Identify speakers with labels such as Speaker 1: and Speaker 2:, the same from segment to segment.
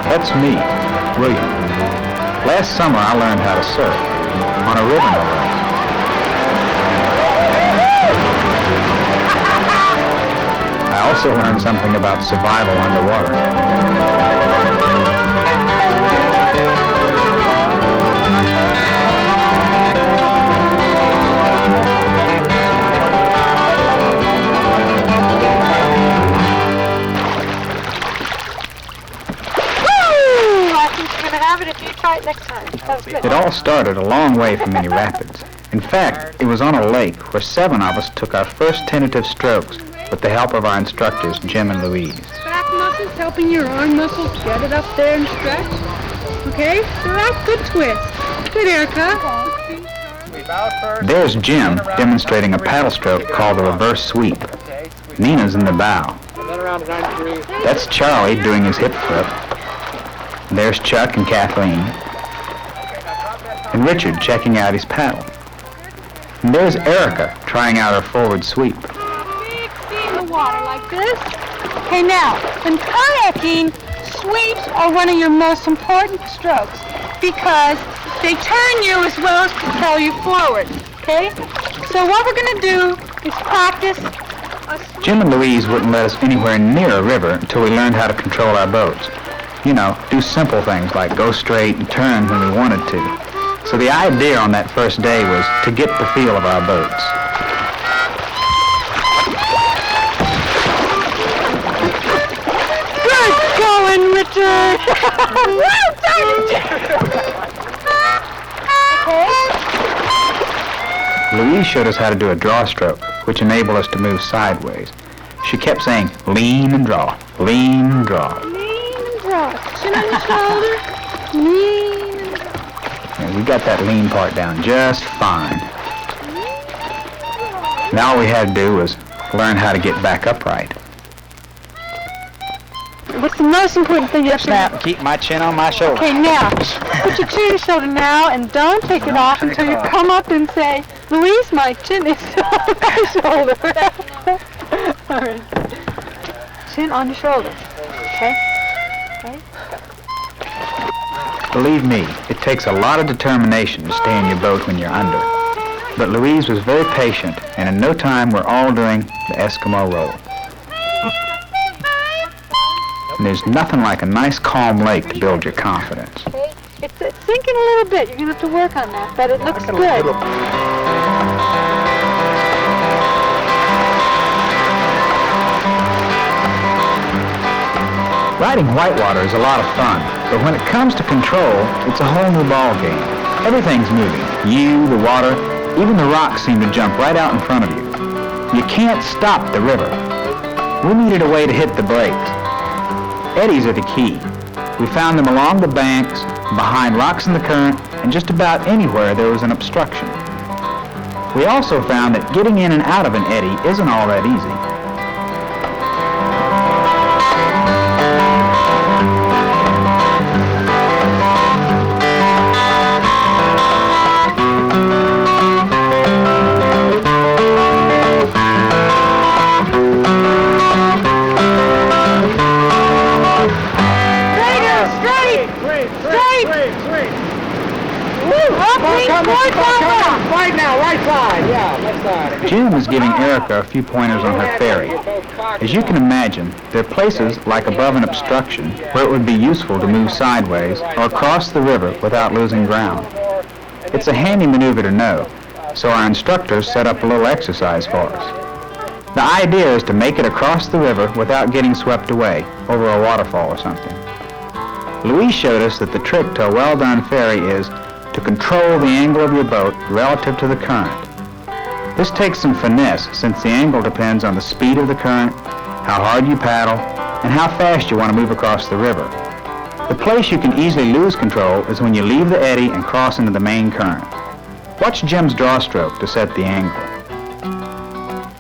Speaker 1: That's me, William. Last summer I learned how to surf, on a river no less. I also learned something about survival underwater.
Speaker 2: Next time. That was good.
Speaker 1: It all started a long way from any rapids. In fact, it was on a lake where 7 of us took our first tentative strokes with the help of our instructors, Jim and Louise.
Speaker 3: Back muscles helping your arm muscles get it up there and stretch. Okay? So that's good twist. Good, Erica.
Speaker 1: There's Jim demonstrating a paddle stroke called the reverse sweep. Nina's in the bow. That's Charlie doing his hip flip. There's Chuck and Kathleen. And Richard checking out his paddle. And there's Erica trying out her forward sweep.
Speaker 3: Big sea in the water like this. Okay, now, in kayaking, sweeps are one of your most important strokes because they turn you as well as propel you forward, okay? So what we're going to do is practice.
Speaker 1: Jim and Louise wouldn't let us anywhere near a river until we learned how to control our boats. You know, do simple things like go straight and turn when we wanted to. So the idea on that first day was to get the feel of our boats.
Speaker 3: Good going, Richard! Well done!
Speaker 1: Louise showed us how to do a draw stroke, which enabled us to move sideways. She kept saying, lean and draw, lean and draw.
Speaker 3: Chin on your shoulder. Lean.
Speaker 1: Yeah, we got that lean part down just fine. Now all we had to do was learn how to get back upright.
Speaker 3: What's the most important thing you have to
Speaker 1: Snap, keep my chin on my shoulder.
Speaker 3: Okay, now, put your chin on your shoulder now and don't take it off until you come up and say, Louise, my chin is on my shoulder. All right. Chin on your shoulder. Okay?
Speaker 1: Believe me, it takes a lot of determination to stay in your boat when you're under. But Louise was very patient, and in no time we're all doing the Eskimo roll. And there's nothing like a nice calm lake to build your confidence.
Speaker 3: It's sinking a little bit. You're going to have to work on that, but it looks good.
Speaker 1: Riding whitewater is a lot of fun, but when it comes to control, it's a whole new ball game. Everything's moving. You, the water, even the rocks seem to jump right out in front of you. You can't stop the river. We needed a way to hit the brakes. Eddies are the key. We found them along the banks, behind rocks in the current, and just about anywhere there was an obstruction. We also found that getting in and out of an eddy isn't all that easy.
Speaker 4: Right now, right side. Yeah, left side.
Speaker 1: June was giving Erica a few pointers on her ferry. As you can imagine, there are places like above an obstruction where it would be useful to move sideways or across the river without losing ground. It's a handy maneuver to know, so our instructors set up a little exercise for us. The idea is to make it across the river without getting swept away over a waterfall or something. Louise showed us that the trick to a well-done ferry is to control the angle of your boat relative to the current. This takes some finesse since the angle depends on the speed of the current, how hard you paddle, and how fast you want to move across the river. The place you can easily lose control is when you leave the eddy and cross into the main current. Watch Jim's draw stroke to set the angle.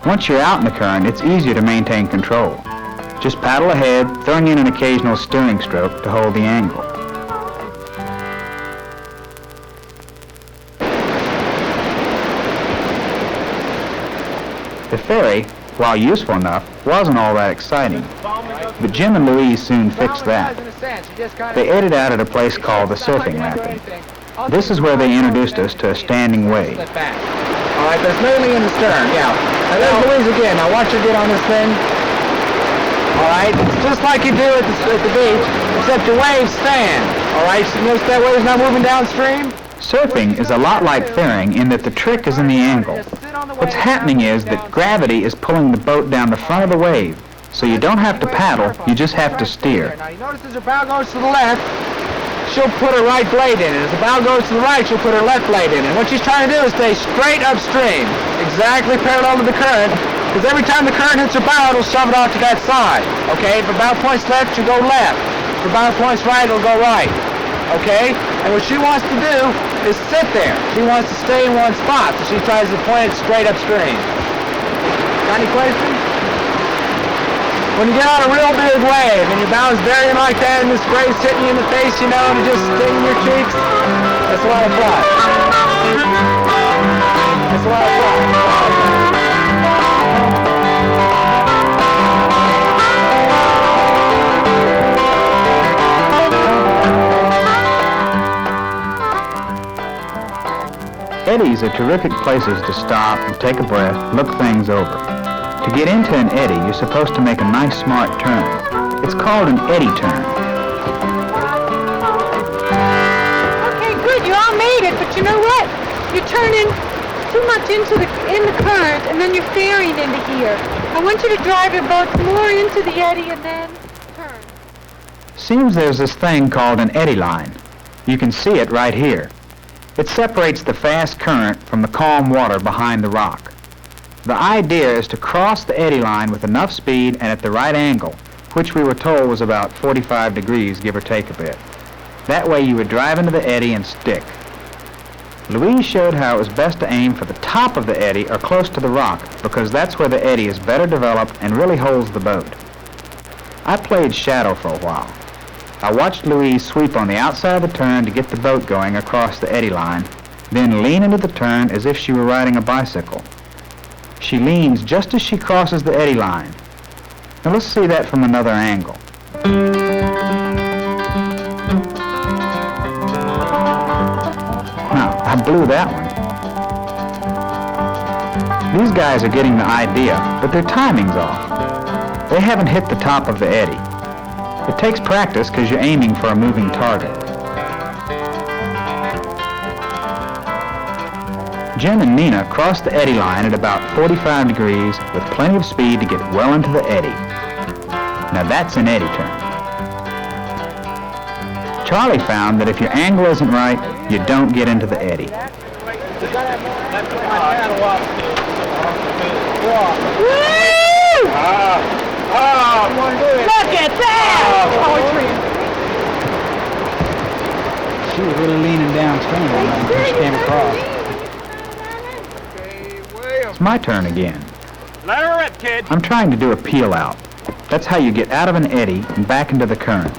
Speaker 1: Once you're out in the current, it's easier to maintain control. Just paddle ahead, throwing in an occasional steering stroke to hold the angle. The ferry, while useful enough, wasn't all that exciting. But Jim and Louise soon fixed that. They ate it out at a place called the Surfing Rapid. This is where they introduced us to a standing wave.
Speaker 4: All right, there's newly in the stern, yeah. Now there's Louise again. Now watch her get on this thing. All right, it's just like you do at the beach, except your waves stand. All right, so notice that wave's not moving downstream?
Speaker 1: Surfing is a lot like ferrying in that the trick is in the angle. What's happening is that gravity is pulling the boat down the front of the wave, so you don't have to paddle, you just have to steer.
Speaker 4: Now you notice as her bow goes to the left, she'll put her right blade in it. As the bow goes to the right, she'll put her left blade in it. What she's trying to do is stay straight upstream, exactly parallel to the current, because every time the current hits her bow, it'll shove it off to that side. Okay, if her bow points left, she'll go left. If her bow points right, it'll go right. Okay, and what she wants to do is sit there. She wants to stay in one spot, so she tries to point it straight upstream. Got any questions? When you get on a real big wave and your bow's varying like that and this wave's hitting you in the face, you know, and just stinging your cheeks, that's a lot of fun. That's a lot of fun.
Speaker 1: Eddies are terrific places to stop and take a breath, look things over. To get into an eddy, you're supposed to make a nice smart turn. It's called an eddy turn.
Speaker 3: Okay, good. You all made it, but you know what? You're turning too much in the current, and then you're ferrying into here. I want you to drive your boat more into the eddy and then turn.
Speaker 1: Seems there's this thing called an eddy line. You can see it right here. It separates the fast current from the calm water behind the rock. The idea is to cross the eddy line with enough speed and at the right angle, which we were told was about 45 degrees, give or take a bit. That way you would drive into the eddy and stick. Louise showed how it was best to aim for the top of the eddy or close to the rock, because that's where the eddy is better developed and really holds the boat. I played shadow for a while. I watched Louise sweep on the outside of the turn to get the boat going across the eddy line, then lean into the turn as if she were riding a bicycle. She leans just as she crosses the eddy line. Now let's see that from another angle. Now, I blew that one. These guys are getting the idea, but their timing's off. They haven't hit the top of the eddy. It takes practice because you're aiming for a moving target. Jim and Nina crossed the eddy line at about 45 degrees with plenty of speed to get well into the eddy. Now that's an eddy turn. Charlie found that if your angle isn't right, you don't get into the eddy.
Speaker 3: Look at that!
Speaker 1: She was really leaning downstream when she came across. It's my turn again.
Speaker 4: Let her rip, kid.
Speaker 1: I'm trying to do a peel out. That's how you get out of an eddy and back into the current.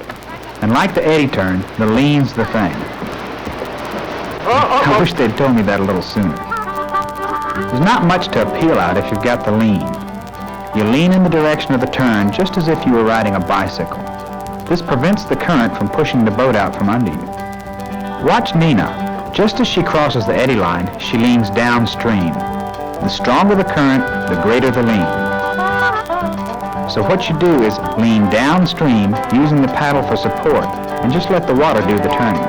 Speaker 1: And like the eddy turn, the lean's the thing. I wish they'd told me that a little sooner. There's not much to a peel out if you've got the lean. You lean in the direction of the turn just as if you were riding a bicycle. This prevents the current from pushing the boat out from under you. Watch Nina. Just as she crosses the eddy line, she leans downstream. The stronger the current, the greater the lean. So what you do is lean downstream using the paddle for support and just let the water do the turning.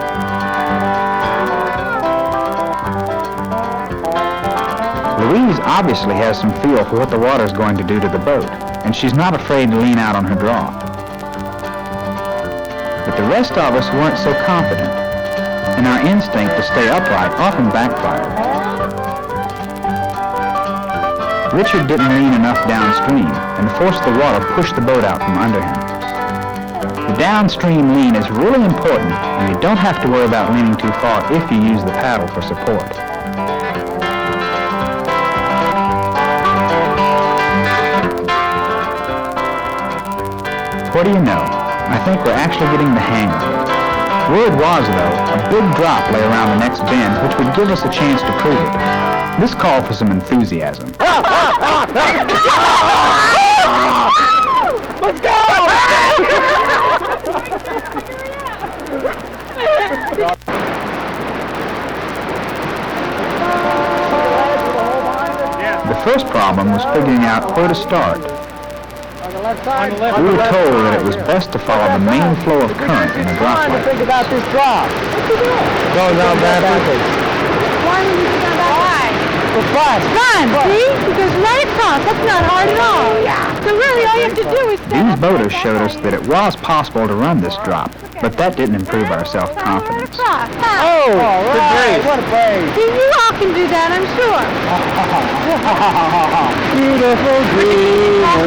Speaker 1: Louise obviously has some feel for what the water's going to do to the boat, and she's not afraid to lean out on her draw. But the rest of us weren't so confident, and our instinct to stay upright often backfired. Richard didn't lean enough downstream and forced the water push the boat out from under him. The downstream lean is really important, and you don't have to worry about leaning too far if you use the paddle for support. What do you know? I think we're actually getting the hang of it. Word was, though, a big drop lay around the next bend, which would give us a chance to prove it. This called for some enthusiasm.
Speaker 4: Let's go!
Speaker 1: The first problem was figuring out where to start. We were told that it was best to follow the main flow of current in a drop like this.
Speaker 4: Think about this drop. Goes down backwards.
Speaker 3: Why would you do that? Why?
Speaker 4: For fun.
Speaker 3: Fun, see? Because right across, that's not hard at all. So really, all you have to do is stand
Speaker 1: These
Speaker 3: up
Speaker 1: boaters
Speaker 3: and
Speaker 1: showed us that it was possible to run this drop, but that didn't improve our self-confidence.
Speaker 3: across.
Speaker 4: Oh, good breeze. What a breeze.
Speaker 3: See, you all can do that, I'm sure.
Speaker 4: Beautiful dreamer.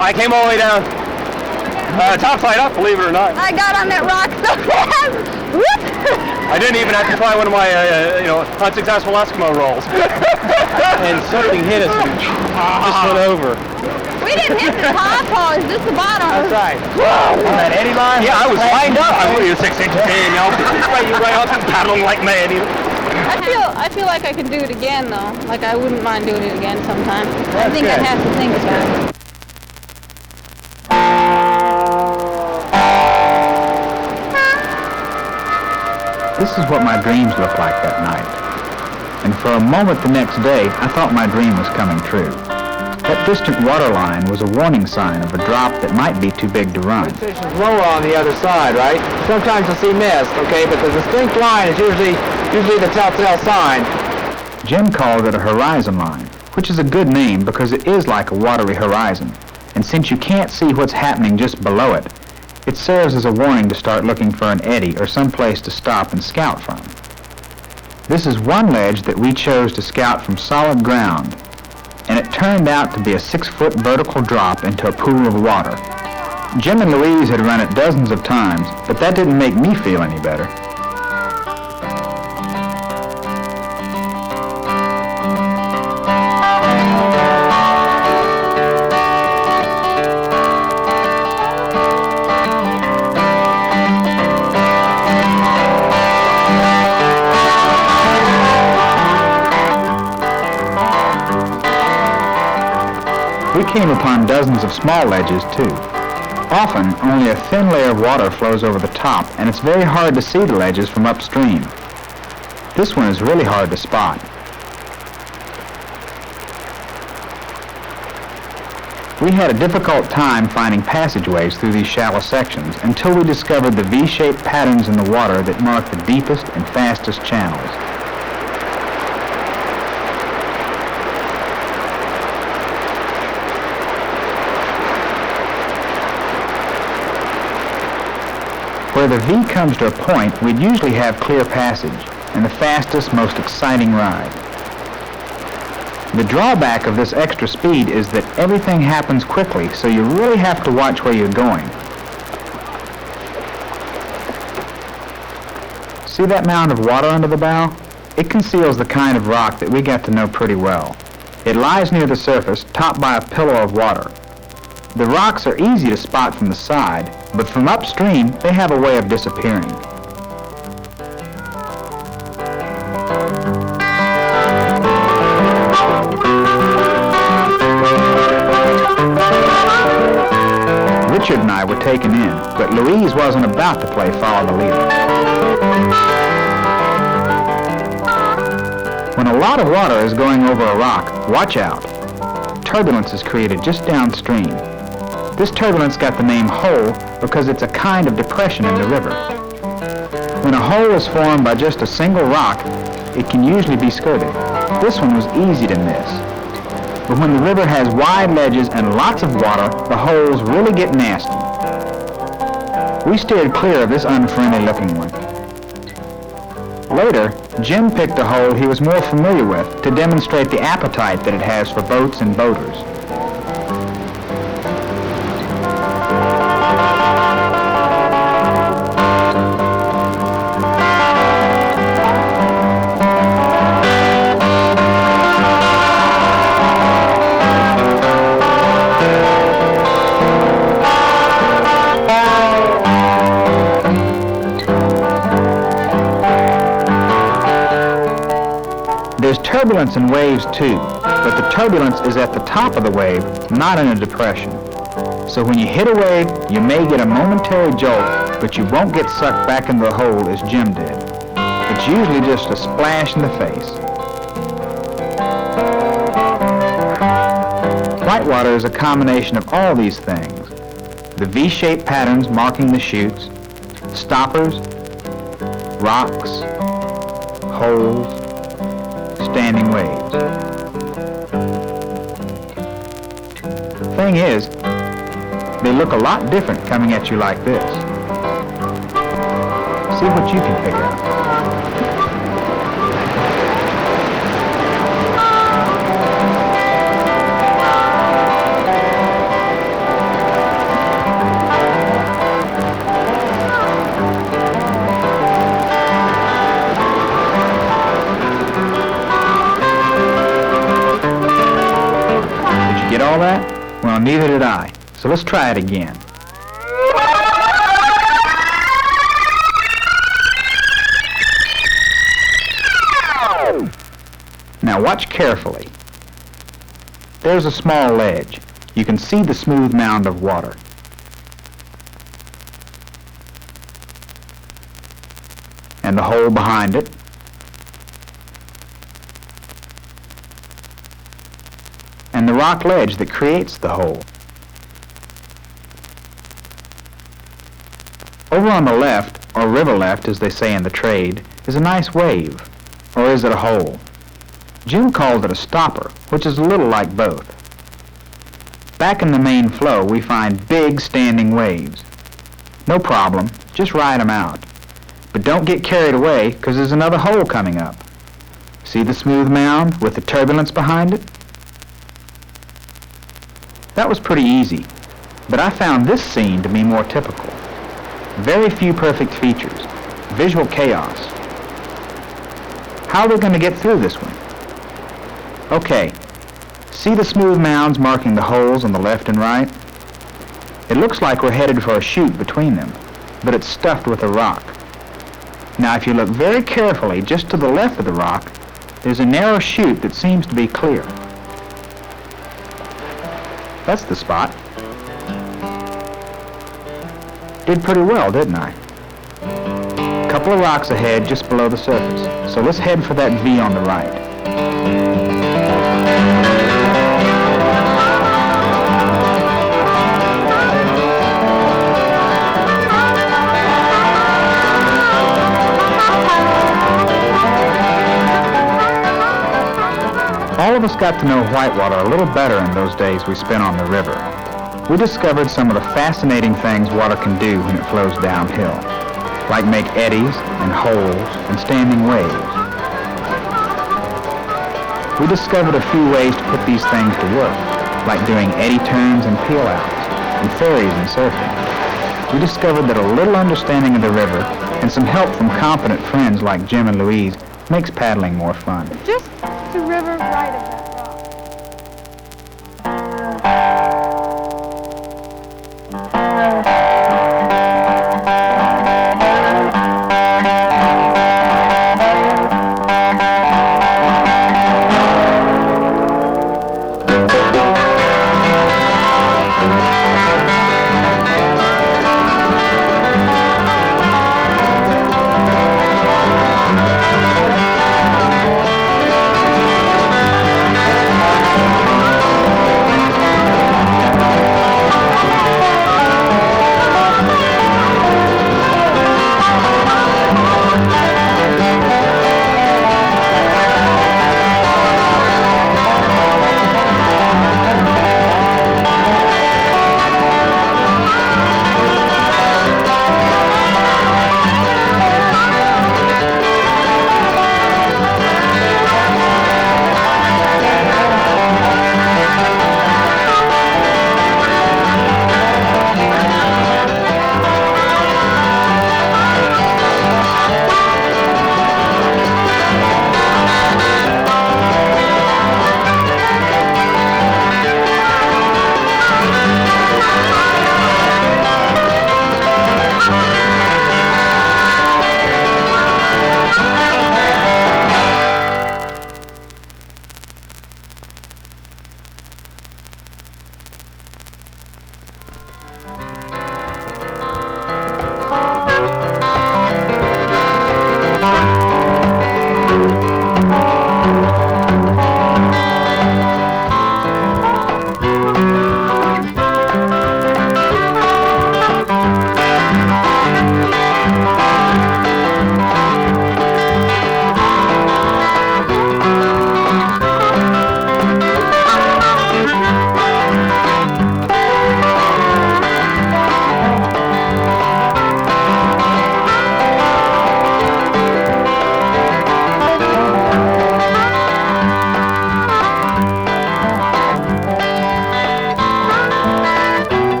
Speaker 2: I came all the way down, top side up, believe it or not.
Speaker 3: I got on that rock so fast. Whoop!
Speaker 2: I didn't even have to try one of my, unsuccessful Eskimo rolls. And something hit us and just went over.
Speaker 3: We didn't hit the top, Paul. Is this the bottom?
Speaker 4: That's right.
Speaker 2: On that eddy line? Yeah, I was lined up. I was 6 inches in, right off and paddling like mad.
Speaker 5: I feel like I could do it again, though. Like I wouldn't mind doing it again sometime. I think I'd
Speaker 4: good.
Speaker 5: have to think about it.
Speaker 1: This is what my dreams looked like that night. And for a moment the next day, I thought my dream was coming true. That distant water line was a warning sign of a drop that might be too big to run.
Speaker 4: Station's lower on the other side, right? Sometimes you'll see mist, okay, but the distinct line is usually the telltale sign.
Speaker 1: Jim called it a horizon line, which is a good name because it is like a watery horizon. And since you can't see what's happening just below it, it serves as a warning to start looking for an eddy or some place to stop and scout from. This is one ledge that we chose to scout from solid ground, and it turned out to be a 6-foot vertical drop into a pool of water. Jim and Louise had run it dozens of times, but that didn't make me feel any better. We came upon dozens of small ledges, too. Often, only a thin layer of water flows over the top, and it's very hard to see the ledges from upstream. This one is really hard to spot. We had a difficult time finding passageways through these shallow sections until we discovered the V-shaped patterns in the water that mark the deepest and fastest channels. Where the V comes to a point, we'd usually have clear passage and the fastest, most exciting ride. The drawback of this extra speed is that everything happens quickly, so you really have to watch where you're going. See that mound of water under the bow? It conceals the kind of rock that we got to know pretty well. It lies near the surface, topped by a pillow of water. The rocks are easy to spot from the side, but from upstream, they have a way of disappearing. Richard and I were taken in, but Louise wasn't about to play follow the leader. When a lot of water is going over a rock, watch out. Turbulence is created just downstream. This turbulence got the name hole because it's a kind of depression in the river. When a hole is formed by just a single rock, it can usually be skirted. This one was easy to miss. But when the river has wide ledges and lots of water, the holes really get nasty. We steered clear of this unfriendly looking one. Later, Jim picked a hole he was more familiar with to demonstrate the appetite that it has for boats and boaters. There's turbulence in waves too, but the turbulence is at the top of the wave, not in a depression. So when you hit a wave, you may get a momentary jolt, but you won't get sucked back into the hole as Jim did. It's usually just a splash in the face. Whitewater is a combination of all these things. The V-shaped patterns marking the chutes, stoppers, rocks, holes, standing waves. Thing is, they look a lot different coming at you like this. See what you can pick out. Get all that? Well, neither did I. So let's try it again. Now watch carefully. There's a small ledge. You can see the smooth mound of water. And the hole behind it. And the rock ledge that creates the hole. Over on the left, or river left as they say in the trade, is a nice wave, or is it a hole? Jim called it a stopper, which is a little like both. Back in the main flow, we find big standing waves. No problem, just ride them out. But don't get carried away, because there's another hole coming up. See the smooth mound with the turbulence behind it? That was pretty easy, but I found this scene to be more typical. Very few perfect features, visual chaos. How are we going to get through this one? Okay, see the smooth mounds marking the holes on the left and right? It looks like we're headed for a chute between them, but it's stuffed with a rock. Now if you look very carefully, just to the left of the rock, there's a narrow chute that seems to be clear. That's the spot. Did pretty well, didn't I? Couple of rocks ahead just below the surface. So let's head for that V on the right. All of us got to know whitewater a little better in those days we spent on the river. We discovered some of the fascinating things water can do when it flows downhill, like make eddies and holes and standing waves. We discovered a few ways to put these things to work, like doing eddy turns and peel-outs, and ferries and surfing. We discovered that a little understanding of the river and some help from competent friends like Jim and Louise makes paddling more fun.
Speaker 3: Just the river right of that.